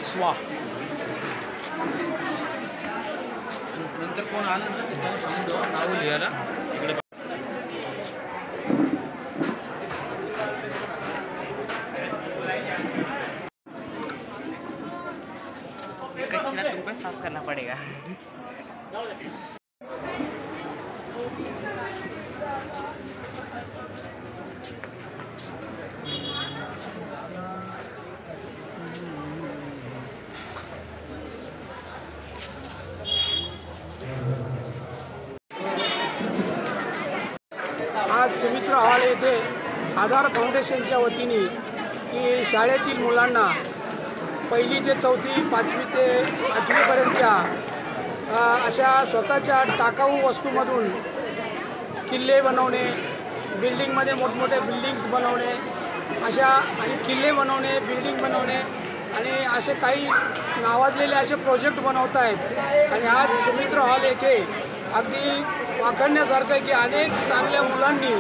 Let's walk. नंतर कोण आलं ना ते त्याला सांगतो नाव लिहायला इकडे। तुमको साफ करना पड़ेगा। आज सुमित्रा हॉल येथे आधार फाउंडेशनच्या वतीने की शाळेतील मुलांना पहिली ते चौथी, 5वी ते 8वीपर्यंतच्या अशा स्वतःच्या टाकाऊ वस्तूमधून किल्ले बनवणे, बिल्डिंगमध्ये मोठमोठे बिल्डिंग्स बनवणे, अशा आणि किल्ले बनवणे, बिल्डिंग बनवणे आणि असे काही नावाजलेले असे प्रोजेक्ट बनवत आहेत। आणि आज सुमित्रा हॉल येथे अगदी वाखाणण्यासारखं आहे की अनेक चांगल्या मुलांनी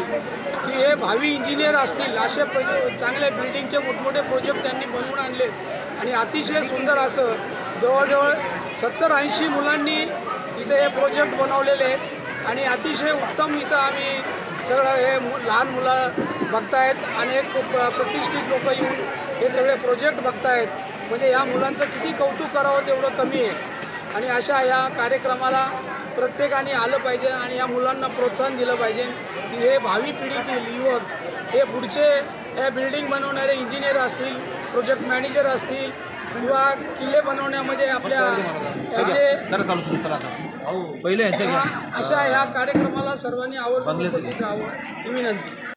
की हे भावी इंजिनियर असतील असे चांगल्या बिल्डिंगचे मोठमोठे प्रोजेक्ट त्यांनी बनवून आणले आणि अतिशय सुंदर असं जवळजवळ 70-80 मुलांनी इथे हे प्रोजेक्ट बनवलेले आहेत आणि अतिशय उत्तम इथं आम्ही सगळं हे लहान मुलं बघतायत, अनेक प्रतिष्ठित लोक येऊन हे सगळे प्रोजेक्ट बघतायत। म्हणजे या मुलांचं किती कौतुक करावं तेवढं कमी आहे आणि अशा या कार्यक्रमाला प्रत्येकाने आलं पाहिजे आणि या मुलांना प्रोत्साहन दिलं पाहिजे की हे भावी पिढीतील युवक हे पुढचे हे बिल्डिंग बनवणारे इंजिनियर असतील, प्रोजेक्ट मॅनेजर असतील किंवा किल्ले बनवण्यामध्ये आपल्या याचे पहिले अशा ह्या कार्यक्रमाला सर्वांनी आवडून उपस्थित राहावं ही विनंती।